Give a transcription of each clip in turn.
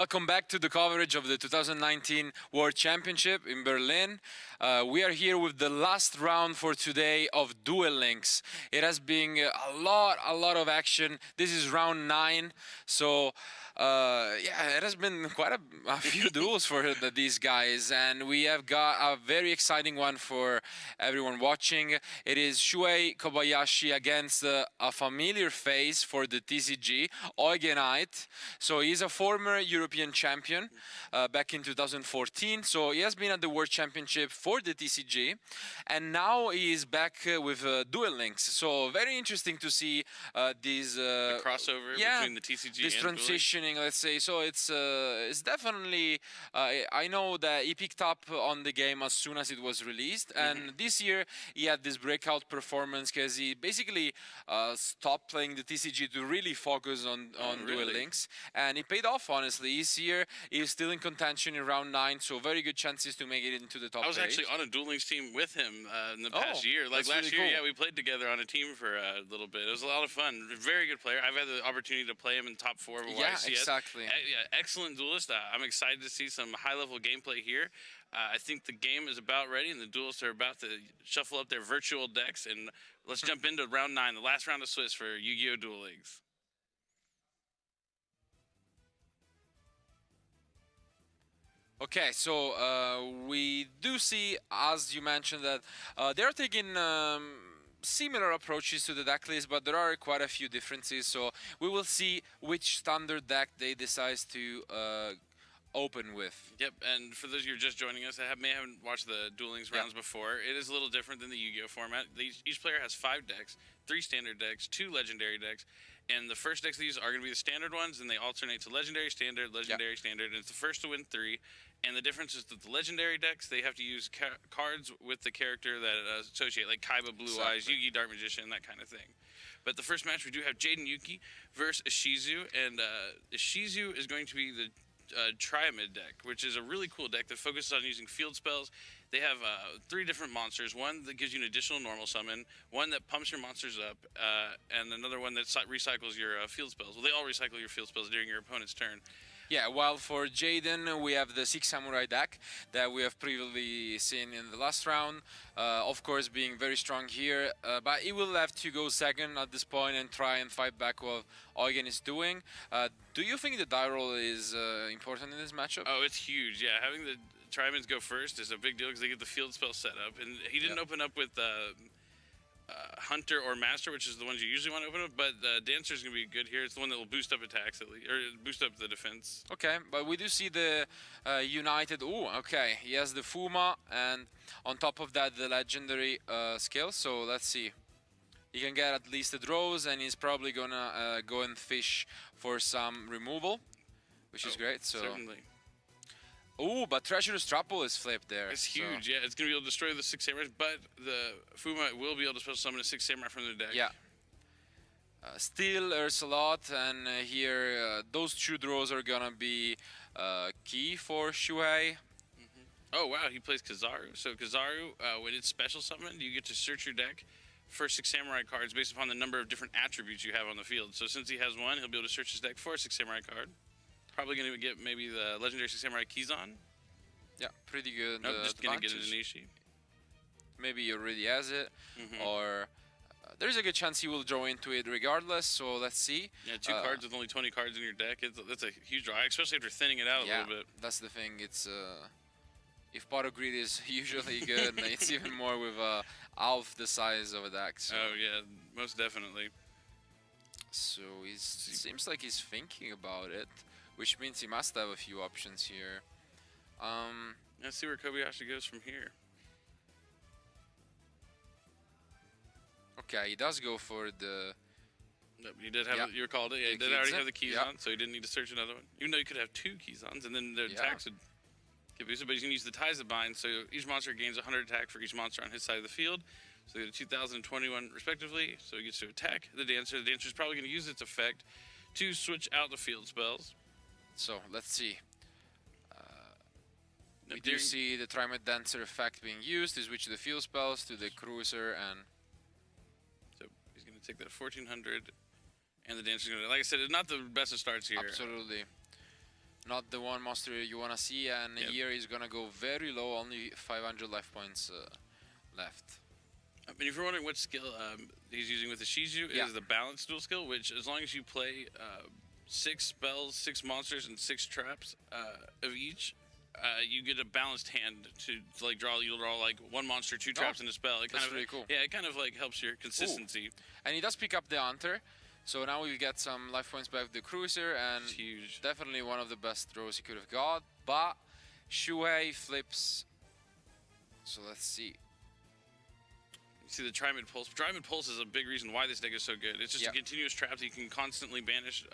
Welcome back to the coverage of the 2019 World Championship in Berlin. We are here with the last round for today of Duel Links. It has been a lot of action. This is round 9, so yeah, it has been quite a few duels for these guys, and we have got a very exciting one for everyone watching. It is Shui Kobayashi against a familiar face for the TCG, Eugenite. So he's a former European champion back in 2014. So he has been at the World Championship for the TCG, and now he is back with Duel Links. So very interesting to see these the crossover between the TCG this and transitioning, let's say. So it's definitely I know that he picked up on the game as soon as it was released, and this year he had this breakout performance because he basically stopped playing the TCG to really focus on Duel Links, and it paid off. Honestly, this year he's still in contention in round 9, so very good chances to make it into the top 8. I was actually on a Duel Links team with him in the past year. Like last really year, cool. yeah, we played together on a team for a little bit. It was a lot of fun. Very good player. I've had the opportunity to play him in top 4 of a Yeah, WCS. exactly. Yeah, excellent duelist. I'm excited to see some high-level gameplay here. I think the game is about ready, and the duelists are about to shuffle up their virtual decks. And let's jump into round 9, the last round of Swiss for Yu-Gi-Oh! Duel Links. Okay, so we do see, as you mentioned, that they're taking similar approaches to the deck list, but there are quite a few differences. So we will see which standard deck they decide to open with. Yep, and for those of you who are just joining us, may haven't watched the Duel Links rounds before, it is a little different than the Yu-Gi-Oh! Format. Each player has 5 decks, 3 standard decks, 2 legendary decks, and the first decks of these are going to be the standard ones, and they alternate to legendary, standard, legendary, standard, and it's the first to win 3. And the difference is that the legendary decks, they have to use cards with the character that associate, like Kaiba, Blue Eyes, Yugi, Dark Magician, that kind of thing. But the first match, we do have Jaden Yuki versus Ishizu, and Ishizu is going to be the Triamid deck, which is a really cool deck that focuses on using field spells. They have 3 different monsters, one that gives you an additional normal summon, one that pumps your monsters up, and another one that recycles your field spells. Well, they all recycle your field spells during your opponent's turn. Yeah, while for Jaden, we have the 6 Samurai deck that we have previously seen in the last round. Of course, being very strong here, but he will have to go second at this point and try and fight back what Eugen is doing. Do you think the die roll is important in this matchup? Oh, it's huge, yeah. Having the Triamids go first is a big deal because they get the field spell set up. And he didn't open up with Hunter or Master, which is the ones you usually want to open up, but Dancer is going to be good here. It's the one that will boost up attacks, at least, or boost up the defense. Okay, but we do see the United. Ooh, okay, he has the Fuma, and on top of that, the legendary skill. So let's see. He can get at least the draws, and he's probably gonna go and fish for some removal, which is great. So certainly. Ooh, but Treacherous Trapple is flipped there. It's huge, yeah. It's going to be able to destroy the 6 Samurais, but the Fuma will be able to special summon a 6 Samurai from their deck. Yeah. Still, there's a lot, and here, those 2 draws are going to be key for Shui. Oh, wow, he plays Kizaru. So Kizaru, when it's special summoned, you get to search your deck for 6 Samurai cards based upon the number of different attributes you have on the field. So since he has 1, he'll be able to search his deck for a 6 Samurai card. Probably going to get maybe the legendary 6 Samurai Kizan. Yeah, pretty good. Nope, just going to get an Inishi. Maybe he already has it, or there's a good chance he will draw into it regardless, so let's see. Yeah, 2 cards with only 20 cards in your deck, that's a huge draw, especially after thinning it out a little bit. That's the thing. It's if Pot of Greed is usually good, it's even more with half the size of a deck. So. Oh yeah, most definitely. So it seems like he's thinking about it, which means he must have a few options here. Let's see where Kobayashi goes from here. Okay, he does go for the... Nope, he did have, you recalled it, yeah, he did already have the Kizan, so he didn't need to search another one. Even though he could have 2 Kizans, and then the attacks would get boosted, but he's going to use the Ties that Bind, so each monster gains 100 attack for each monster on his side of the field. So they get a 2021 respectively, so he gets to attack the Dancer. The Dancer is probably going to use its effect to switch out the field spells. So, let's see. We do see the Trimed Dancer effect being used to switch the field spells to the Cruiser, and... So he's going to take that 1400, and the Dancer's going to... Like I said, it's not the best of starts here. Absolutely. Not the one monster you wanna see, and Yep. here he's gonna go very low, only 500 life points left. I mean, if you're wondering what skill he's using with the Shizu, it Yeah. is the balance duel skill, which as long as you play 6 spells, 6 monsters, and 6 traps of each, you get a balanced hand to like draw. You'll draw like 1 monster, 2 traps, and a spell. It that's kind of really cool. Yeah, it kind of like helps your consistency. And he does pick up the Hunter, so now we get some life points back with the Cruiser, and It's huge. definitely one of the best throws he could have got. But Shui flips, so let's see. You see the Trimid Pulse. Trimid Pulse is a big reason why this deck is so good. It's just a continuous trap that you can constantly banish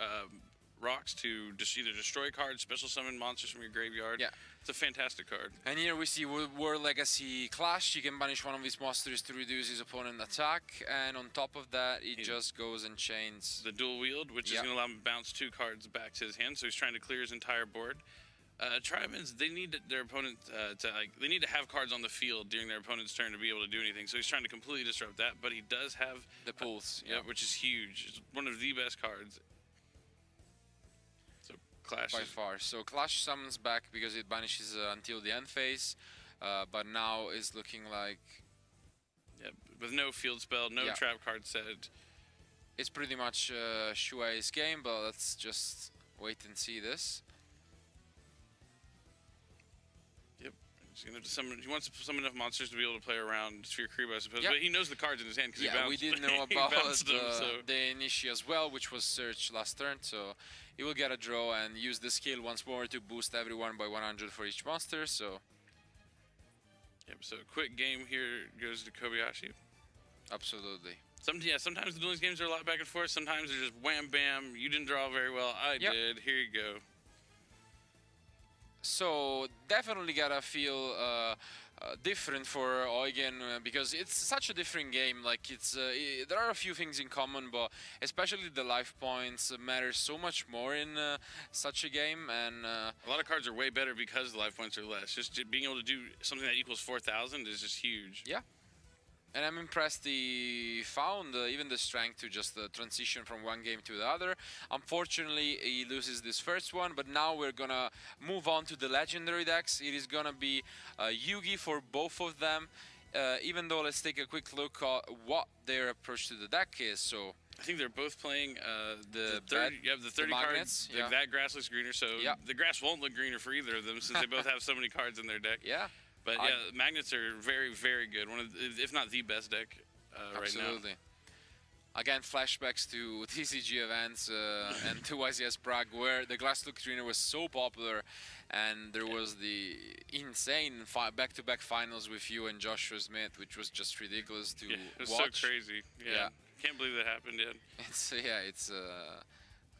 rocks to either destroy cards, special summon monsters from your graveyard. Yeah. It's a fantastic card. And here we see War Legacy Clash. You can banish one of his monsters to reduce his opponent attack, and on top of that, he just goes and chains. The Dual Wield, which is going to allow him to bounce 2 cards back to his hand, so he's trying to clear his entire board. Trimids, they need their opponent they need to have cards on the field during their opponent's turn to be able to do anything. So he's trying to completely disrupt that, but he does have The pulse, which is huge. It's one of the best cards. So Clash by far. So Clash summons back because it banishes until the end phase, but now is looking like with no field spell, no trap card set. it's pretty much Shuai's game, but let's just wait and see this. He's gonna have to summon. He wants to summon enough monsters to be able to play around Sphere Creep, I suppose. Yep. But he knows the cards in his hand because he Yeah, bounced. we did know he about bounced them, so. the Inishi as well, which was searched last turn, so he will get a draw and use the skill once more to boost everyone by 100 for each monster, so Yep. So quick game here goes to Kobayashi. absolutely. Sometimes the Duel games are a lot back and forth. Sometimes they're just wham bam. You didn't draw very well. I did. Here you go. So definitely gotta feel different for Eugen because it's such a different game. Like there are a few things in common, but especially the life points matter so much more in such a game. And a lot of cards are way better because the life points are less. Just being able to do something that equals 4,000 is just huge. Yeah. And I'm impressed he found even the strength to just transition from one game to the other. Unfortunately, he loses this first one, but now we're gonna move on to the legendary decks. It is gonna be Yugi for both of them, even though let's take a quick look at what their approach to the deck is. So I think they're both playing the 30. You have the 30 magnets, cards. That grass looks greener, so the grass won't look greener for either of them since they both have so many cards in their deck. Yeah. But yeah, magnets are very, very good. One of, if not the best deck right now. Absolutely. Again, flashbacks to TCG events and to WCS Prague, where the Glass Look Greener was so popular, and there was the insane back-to-back finals with you and Joshua Smith, which was just ridiculous to it was watch. so crazy. Yeah. Can't believe that happened yet. It's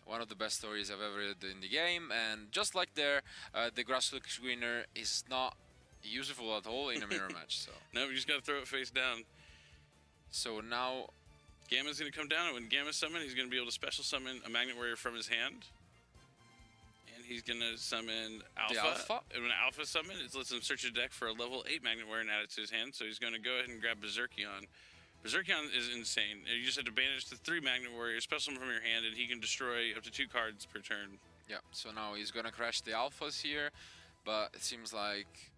one of the best stories I've ever read in the game, and just like there, the Glass Look Greener is not useful at all in a mirror match. So no, you just gotta throw it face down. So now Gamma's gonna come down, and when Gamma summon, he's gonna be able to special summon a Magnet Warrior from his hand, and he's gonna summon Alpha. And when Alpha summon, it lets him search a deck for a level 8 Magnet Warrior and add it to his hand. So he's gonna go ahead and grab Berserkion. Berserkion is insane. You just have to banish the 3 Magnet Warriors, special summon from your hand, and he can destroy up to 2 cards per turn. yeah, so now he's gonna crash the alphas here, but it seems like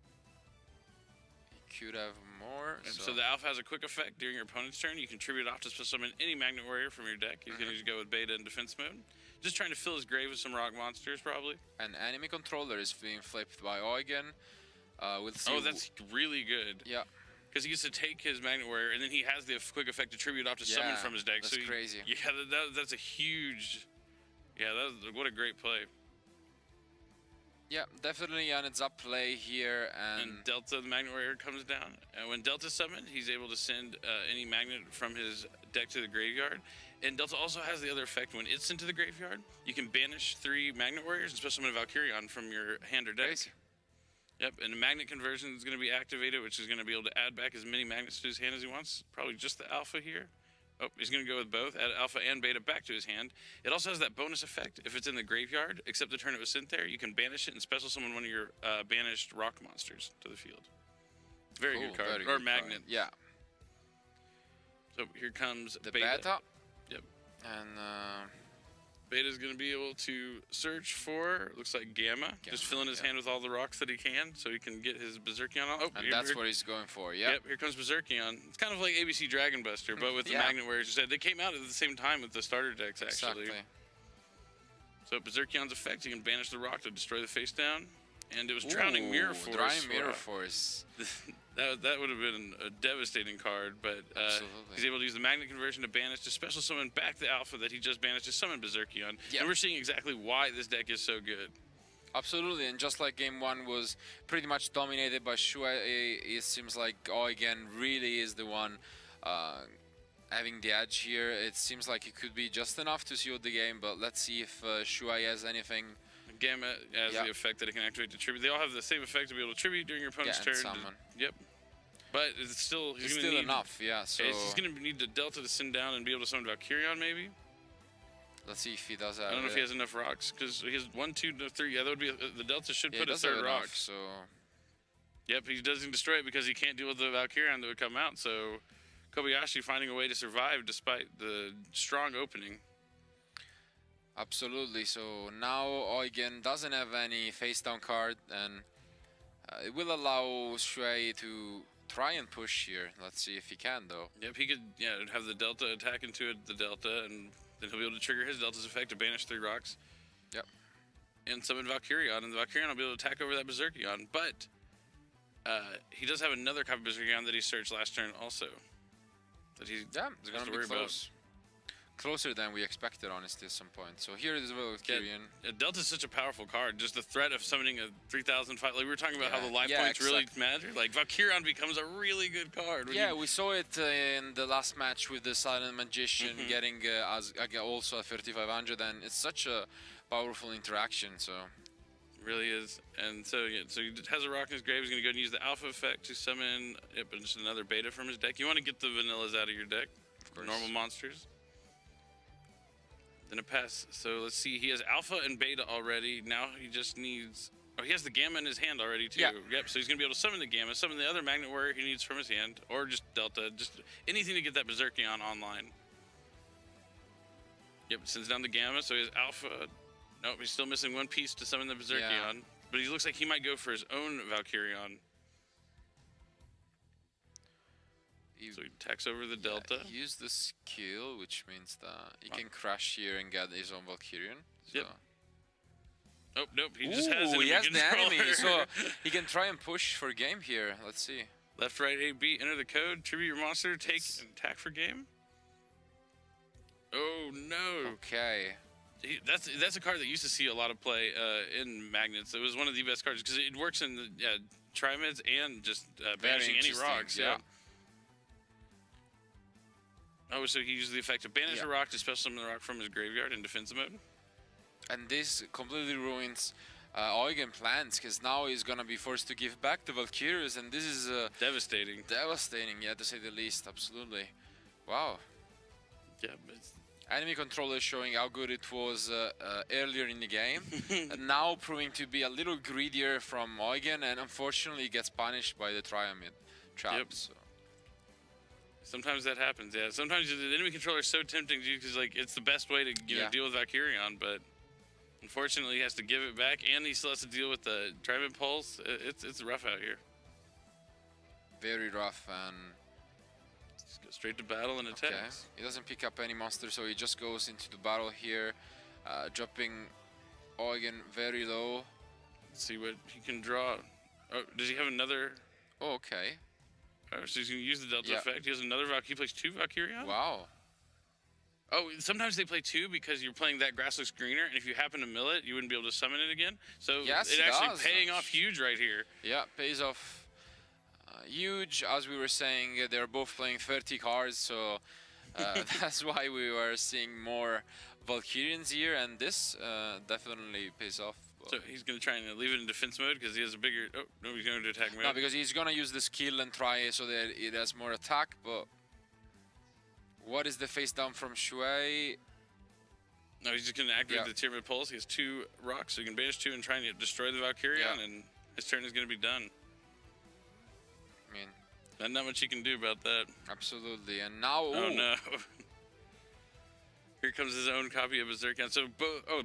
he could have more. So the Alpha has a quick effect during your opponent's turn. You can tribute off to special summon any Magnet Warrior from your deck. He's gonna just go with Beta and Defense mode. Just trying to fill his grave with some rock monsters, probably. An enemy controller is being flipped by Eugen. We'll see. Oh, that's really good. Yeah. Because he gets to take his Magnet Warrior, and then he has the quick effect to tribute off to summon from his deck. That's crazy. Yeah, that's a huge... Yeah, what a great play. Yeah, definitely an heads up play here. And Delta, the Magnet Warrior, comes down. And when Delta summoned, he's able to send any Magnet from his deck to the graveyard. And Delta also has the other effect. When it's sent to the graveyard, you can banish 3 Magnet Warriors and special summon a Valkyrion from your hand or deck. Crazy. Yep, and the magnet conversion is going to be activated, which is going to be able to add back as many magnets to his hand as he wants. Probably just the Alpha here. Oh, he's going to go with both, add Alpha and Beta back to his hand. It also has that bonus effect. If it's in the graveyard, except the turn it was sent there, you can banish it and special summon one of your banished rock monsters to the field. Very good card. Or magnet. Card. Yeah. So here comes The Beta. beta. Yep. And Beta's going to be able to search for, looks like Gamma, just filling his hand with all the rocks that he can so he can get his Berserkion on. Oh, And that's what he's going for, yeah. Yep, here comes Berserkion. It's kind of like ABC Dragon Buster, but with the Magnet Warriors instead. They came out at the same time with the starter decks, actually. Exactly. So Berserkion's effect, he can banish the rock to destroy the face down. And it was Drowning Mirror Force. Drowning Mirror Force. that would have been a devastating card, but he's able to use the magnet conversion to banish to special summon back the alpha that he just banished to summon Berserkion. Yep. And we're seeing exactly why this deck is so good. Absolutely, and just like game one was pretty much dominated by Shui, it seems like again really is the one having the edge here. It seems like it could be just enough to seal the game, but let's see if Shui has anything. Gamma has the effect that it can activate the tribute. They all have the same effect to be able to tribute during your opponent's turn. Yep. But it's still enough, yeah. So he's going to need the Delta to send down and be able to summon Valkyrion, maybe. Let's see if he does that. I don't know if he has enough rocks because he has 1, 2, 3. Yeah, that would be the Delta should put a third rock. So. Yep, he doesn't destroy it because he can't deal with the Valkyrion that would come out. So Kobayashi finding a way to survive despite the strong opening. Absolutely. So now Eugen doesn't have any face down card, and it will allow Shui to try and push here. Let's see if he can, though. Yep, he could have the Delta attack into the Delta, and then he'll be able to trigger his Delta's effect to banish 3 rocks. Yep. And summon Valkyrion, and the Valkyrion will be able to attack over that Berserkion. But he does have another copy of Berserkion that he searched last turn also. That he's going to be close. Closer than we expected, honestly, at some point. So here it is with Valkyrion. Delta is such a powerful card. Just the threat of summoning a 3,005. Like we were talking about how the life points really matter. Like Valkyrion becomes a really good card. We saw it in the last match with the Silent Magician getting also a 3,500, and it's such a powerful interaction. So really is. And so so he has a rock in his grave. He's going to go and use the alpha effect to summon just another beta from his deck. You want to get the vanillas out of your deck. Of course. Normal monsters. Then a pass. So let's see. He has alpha and beta already. Now he just needs. Oh, he has the gamma in his hand already too. Yeah. Yep. So he's gonna be able to summon the gamma, summon the other magnet warrior he needs from his hand, or just delta, just anything to get that Berserkion online. Yep. Sends down the gamma. So he has alpha. Nope. He's still missing one piece to summon the Berserkion. But he looks like he might go for his own Valkyrion. So he attacks over the Delta. Use the skill, which means that he can crash here and get his own Valkyrion. So. Yep. Oh, nope. He just has he has the enemy, so he can try and push for game here. Let's see. Left, right, A, B. Enter the code. Tribute your monster. Take and attack for game. Oh no. Okay. That's a card that used to see a lot of play in Magnets. It was one of the best cards because it works in the Trimids and just banishing any rocks. Yeah. Oh, so he uses the effect to banish a rock to special summon the rock from his graveyard in defense mode. And this completely ruins Eugen plans, because now he's gonna be forced to give back the Valkyries, and this is devastating. Devastating, yeah, to say the least. Absolutely. Wow. Yeah. Enemy controller showing how good it was earlier in the game, and now proving to be a little greedier from Eugen, and unfortunately gets punished by the Triamid trap. Yep. So. Sometimes that happens, yeah. Sometimes the enemy controller is so tempting to you because like it's the best way to deal with Valkyrion, but unfortunately he has to give it back, and he still has to deal with the Trimid Pulse. It's rough out here. Very rough, and just go straight to battle and attacks. Okay. He doesn't pick up any monster, so he just goes into the battle here, dropping Eugen very low. Let's see what he can draw. Oh, does he have another? Oh, okay. So he's going to use the Delta effect. He has another Valkyrie. He plays 2 Valkyrion? Wow. Oh, sometimes they play 2 because you're playing that grass looks greener, and if you happen to mill it, you wouldn't be able to summon it again. So yes, it's actually paying off huge right here. Yeah, pays off huge. As we were saying, they're both playing 30 cards, so that's why we were seeing more Valkyrians here, and this definitely pays off. So he's going to try and leave it in defense mode because he has a bigger... Oh, no, he's going to attack mode. No, because he's going to use the skill and try so that it has more attack, but... What is the face down from Shui? No, he's just going to activate the Trimid Pulse. He has 2 rocks, so he can banish 2 and try and destroy the Valkyrion, and his turn is going to be done. I mean... Not much he can do about that. Absolutely, and now... Oh, no. Here comes his own copy of Berserkion. So,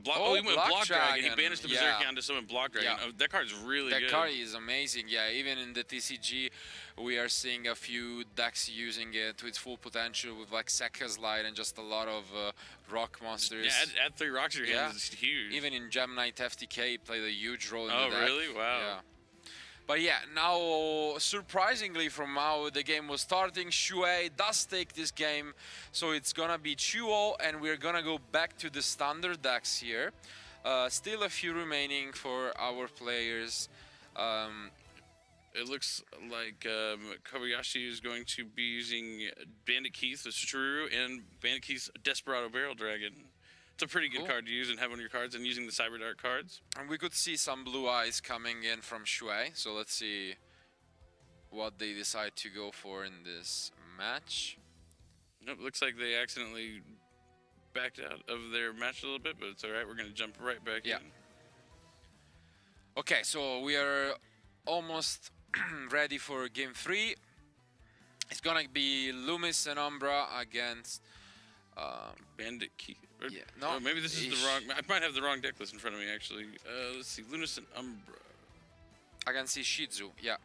block. Oh, He went Block block dragon. He Dragon. banished the Yeah. Berserkion to summon block dragon. Yeah. Oh, that card's really That good. card is amazing. Yeah, even in the TCG, we are seeing a few decks using it to its full potential with like Sekka's Light and just a lot of rock monsters. Yeah, add 3 rocks to your hands. It's huge. Even in Gem Knight FTK, it played a huge role in Oh, the deck. really? Wow. Yeah. But yeah, now surprisingly from how the game was starting, Shui does take this game, so it's gonna be Chuo, and we're gonna go back to the standard decks here. Still a few remaining for our players. It looks like Kobayashi is going to be using Bandit Keith, the Churu, and Bandit Keith's Desperado Barrel Dragon. It's a pretty good Cool. card to use and have on your cards, and using the Cyber Dark cards. And we could see some blue eyes coming in from Shui, so let's see what they decide to go for in this match. Nope, looks like they accidentally backed out of their match a little bit, but it's all right. We're going to jump right back in. Okay, so we are almost ready for game 3. It's gonna be Loomis and Umbra against Bandit Keith. Yeah, no, maybe this is the wrong. I might have the wrong deck list in front of me, actually. Let's see. Lunas and Umbra. against Ishizu, yeah.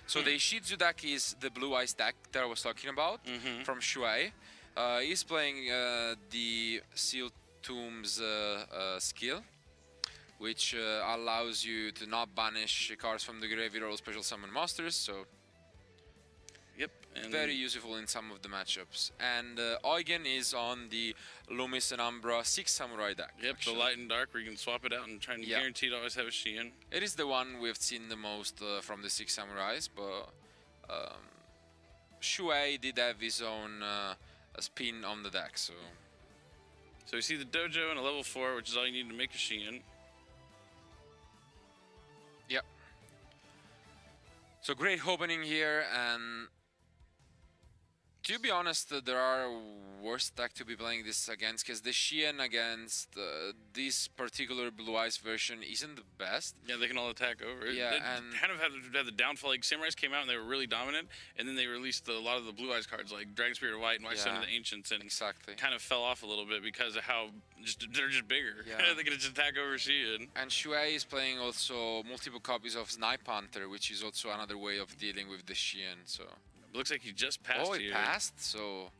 So the Ishizu deck is the blue eyes deck that I was talking about from Shui. He's playing the Sealed Tombs skill, which allows you to not banish cards from the graveyard or special summon monsters, so Yep. And very useful in some of the matchups. And Eugen is on the Loomis and Umbra 6 Samurai deck. Yep, actually. the light and dark, where you can swap it out and try and guarantee to always have a Shein. It is the one we've seen the most from the 6 Samurais, but Shui did have his own spin on the deck, so... So you see the dojo and a level 4, which is all you need to make a Shein. Yep. So great opening here, and to be honest, there are worse deck to be playing this against, because the Shein against this particular Blue Eyes version isn't the best. Yeah, they can all attack over. Yeah, they and kind of had the downfall. Like Samurais came out and they were really dominant, and then they released a lot of the Blue Eyes cards, like Dragon Spirit of White and White Stone of the Ancients, and exactly. kind of fell off a little bit because of how they're just bigger. Yeah. They can just attack over Shein. And Shui is playing also multiple copies of Snipe Hunter, which is also another way of dealing with the Shein. So. It looks like he just passed Oh, he here. passed. So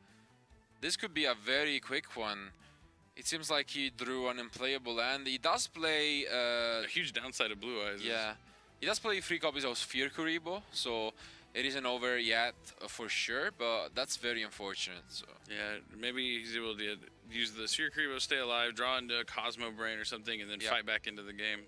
this could be a very quick one. It seems like he drew an unplayable land. He does play. A huge downside of Blue Eyes. Yeah, he does play 3 copies of Sphere Kuribo, so it isn't over yet for sure. But that's very unfortunate. So. Yeah, maybe he's able to use the Sphere Kuribo, stay alive, draw into a Cosmo Brain or something, and then fight back into the game.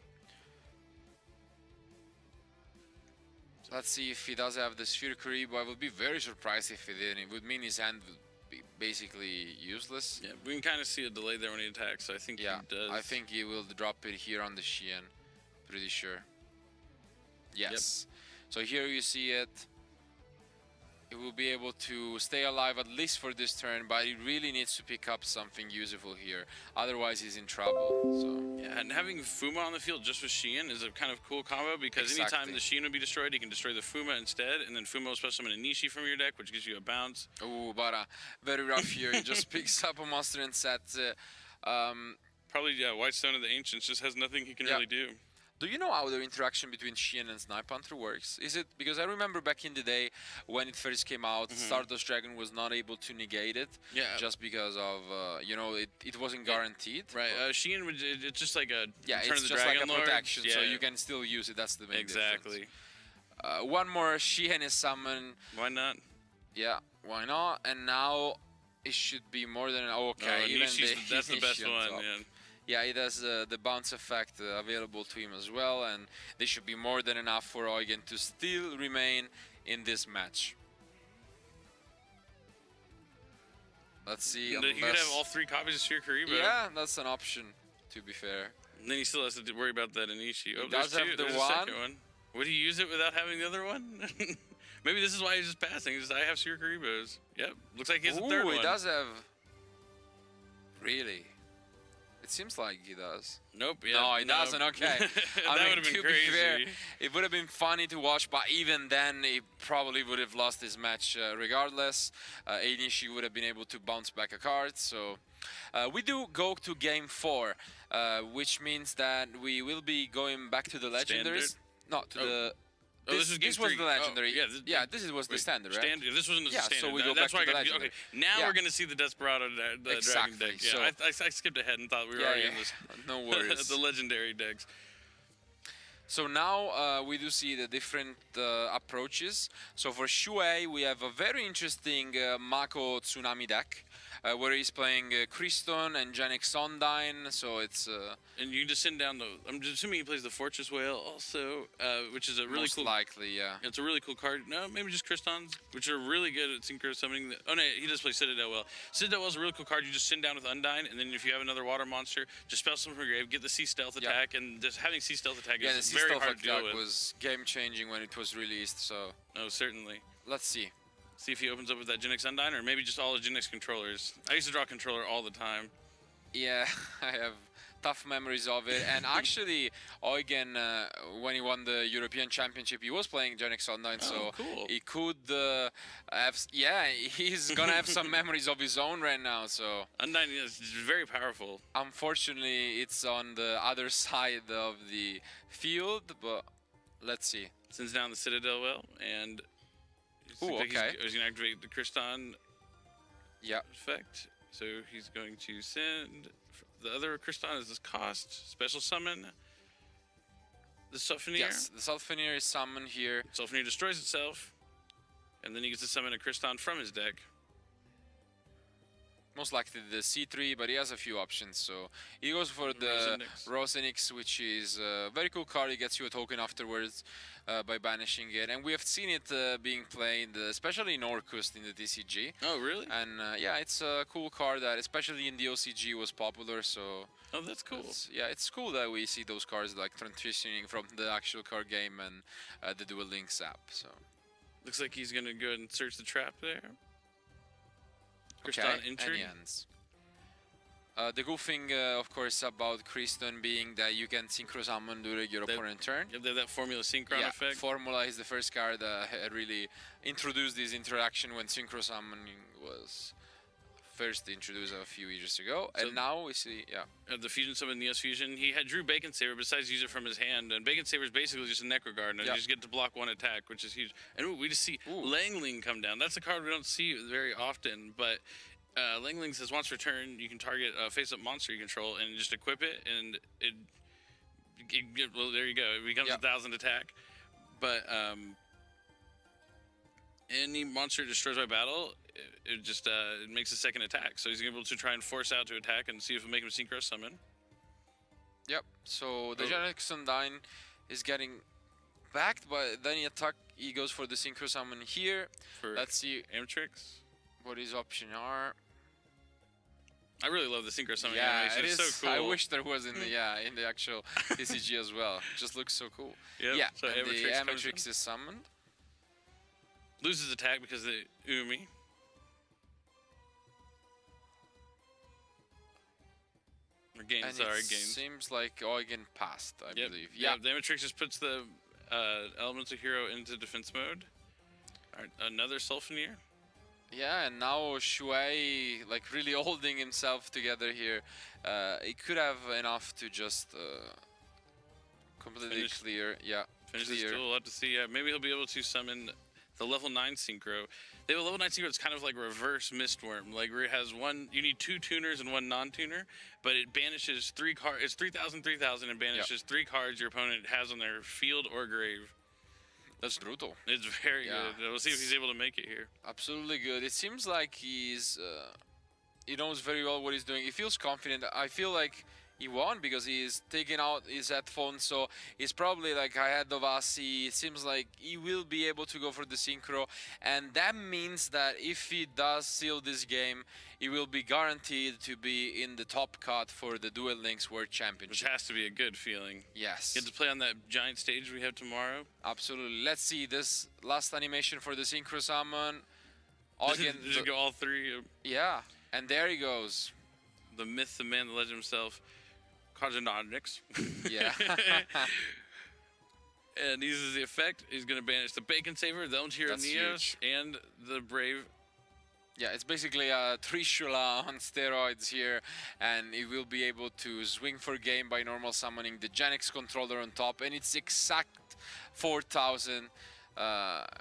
Let's see if he does have the Sphere Kuribo. I would be very surprised if he didn't. It would mean his hand would be basically useless. Yeah, we can kind of see a delay there when he attacks, so I think he does. I think he will drop it here on the Shein. Pretty sure. Yes. So here you see it. He will be able to stay alive at least for this turn, but he really needs to pick up something useful here. Otherwise, he's in trouble. So yeah, and having Fuma on the field just with Shein is a kind of cool combo, because anytime the Shein would be destroyed, you can destroy the Fuma instead, and then Fuma will special summon a Nishi from your deck, which gives you a bounce. Oh, but very rough here. He just picks up a monster and sets it. Probably, yeah, White Stone of the Ancients just has nothing he can really do. Do you know how the interaction between Shein and Snipe Hunter works? Is it because I remember back in the day when it first came out, Stardust Dragon was not able to negate it, just because of you know, it wasn't guaranteed. Right, Shein it's just like a Turn it's of the just Dragon like a Lord, protection, so you can still use it. That's the main exactly. difference. One more Shein is summoned. Why not? Yeah, why not? And now it should be more than okay. Even that's the best Nishi on one. top. Yeah. Yeah, it has the bounce effect available to him as well, and this should be more than enough for Eugen to still remain in this match. Let's see. You could have all 3 copies of Sphere Kuribo. Yeah, that's an option, to be fair. And then he still has to worry about that Inishi. Oh, does have the there's one. A second one. Would he use it without having the other one? Maybe this is why he's just passing. He's just, I have Sphere Kuribos. Yep, looks like he has a third one. He does have... Really? It seems like he does. Nope. Yeah, no, he doesn't. Okay. That would have been crazy. Be fair, it would have been funny to watch, but even then, he probably would have lost his match regardless. Inishi would have been able to bounce back a card, so We do go to game 4, which means that we will be going back to the legendaries. Not to the. This was game this was 3. the legendary. Yeah, this was the wait, standard, right? Standard. This wasn't the Yeah, standard. so we go That's back why to I the got legendary. Okay, now Yeah. we're gonna see the Desperado, the Exactly, Dragon deck. Yeah, so- I skipped ahead and thought we were Yeah, already yeah. in this. No worries. The legendary decks. So now we do see the different approaches. So for Shui, we have a very interesting Mako Tsunami deck, where he's playing Kriston and Genix Ondine. So it's And you can just send down the. I'm just assuming he plays the Fortress Whale also, which is a really most cool. likely, yeah. It's a really cool card. No, maybe just Kristons, which are really good at synchro summoning. Oh no, he does play Citadel well. Citadel Well's a really cool card. You just send down with Undyne, and then if you have another water monster, just spell summon from your grave, get the Sea Stealth attack, and just having Sea Stealth attack Yeah, the is Sea very Stealth hard to deal attack with. was game-changing when it was released. So No, certainly. let's see. See if he opens up with that Genix Undyne, or maybe just all the Genix controllers. I used to draw controller all the time. Yeah, I have tough memories of it. And actually, Eugen, when he won the European Championship, he was playing Genix Online, so cool. he could have. Yeah, he's gonna have some memories of his own right now. So Undyne is very powerful. unfortunately, it's on the other side of the field, but let's see. Sends down the Citadel Well, and Ooh, okay. He's gonna activate the Kriston Yeah. effect. So he's going to send the other Kriston is this cost special summon the Sulfanier. Yes, the Sulfanier is summoned here. Sulfanier destroys itself, and then he gets to summon a Kriston from his deck. Most likely the C3, but he has a few options. So he goes for the Rosenix. Rosenix, which is a very cool card. He gets you a token afterwards by banishing it. And we have seen it being played, especially in Orcust in the TCG. Oh, really? And yeah, it's a cool card that, especially in the OCG, was popular. So Oh, that's cool. yeah, it's cool that we see those cards like transitioning from the actual card game and the Duel Links app. So Looks like he's gonna go ahead and search the trap there. okay, Kriston and entered. he ends. The cool thing, of course, about Kriston being that you can synchro summon during your opponent's turn. They have that Formula Synchron Yeah, effect. Formula is the first card that really introduced this interaction when synchro summoning was first introduced a few years ago. So- And now we see, yeah. The Fusion Summon, Neos Fusion, he had drew Bacon Saber besides use it from his hand, and Bacon Saber is basically just a Necroguard, and Yep. you just get to block one attack, which is huge. And ooh, we just see Ooh. Langling come down. That's a card we don't see very often, but Langling says once per turn, you can target a face-up monster you control and just equip it, and well, there you go. It becomes Yep. 1,000 attack. But any monster destroys by battle, it just it makes a second attack. So he's able to try and force out to attack and see if it'll make him synchro summon. Yep, so the Oh. Genix Undyne is getting backed, but then he goes for the synchro summon here. For Let's see Amtrix. what his options are. I really love the synchro summon Yeah, animation. it It's is. so cool. I wish there was in the in the actual TCG as well. It just looks so cool. Yep. Yeah, So and the Amatrix comes in. Amatrix is summoned. Loses attack because of the Umi. Or gains, And sorry, it gains. seems like Eugen passed, I Yep. believe. Yeah. Yeah. The Amatrix just puts the elemental hero into defense mode. Alright, another Sulfanier. Yeah, and now Shui, like, really holding himself together here. He could have enough to just completely Finish- clear. Yeah, Finish this clear. duel. We'll have to see. Maybe he'll be able to summon the level 9 synchro. They have a level 9 synchro. It's kind of like reverse Mistworm. Like where it has one, you need 2 tuners and 1 non-tuner, but it banishes 3 cards. It's 3,000, 3,000, and banishes 3 cards your opponent has on their field or grave. That's brutal. It's very Yeah. good. We'll see if he's able to make it here. Absolutely good. It seems like he knows very well what he's doing. He feels confident. I feel like he won because he's taking out his headphones, so he's probably like ahead of us. It seems like he will be able to go for the synchro, and that means that if he does seal this game, he will be guaranteed to be in the top cut for the Duel Links World Which Championship. has to be a good feeling. Yes, Get to play on that giant stage we have tomorrow. absolutely. Let's see this last animation for the synchro summon. Again, Again, just go all 3. yeah, and there he goes. The myth, the man, the legend himself, Cardanodnix. Yeah. And he uses the effect. He's going to banish the Bacon Saver, the Elm Hero That's Neos, huge. and the Brave Yeah, it's basically a Trishula on steroids here, and it will be able to swing for game by normal summoning the Gen X controller on top, and it's exact 4,000,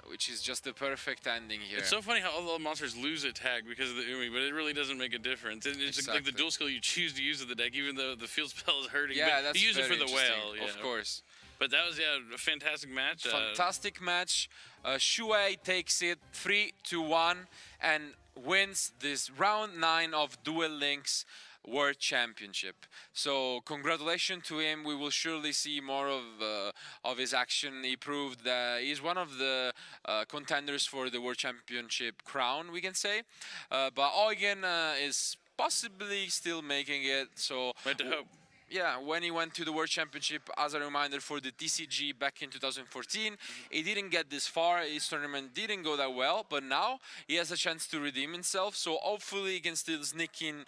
which is just the perfect ending here. It's so funny how all the monsters lose attack because of the Umi, but it really doesn't make a difference. It's like the Exactly. dual skill you choose to use with the deck, even though the field spell is hurting. Yeah, but that's you use it very for the interesting, whale, yeah. of course. But that was a fantastic match. Fantastic match. Shui takes it 3-1 and wins this round 9 of Duel Links World Championship. So congratulations to him. We will surely see more of his action. He proved that he's one of the contenders for the World Championship crown, we can say. But Eugen is possibly still making it. So Right to hope. yeah, when he went to the World Championship, as a reminder, for the TCG back in 2014, he didn't get this far. His tournament didn't go that well, but now he has a chance to redeem himself. So hopefully he can still sneak in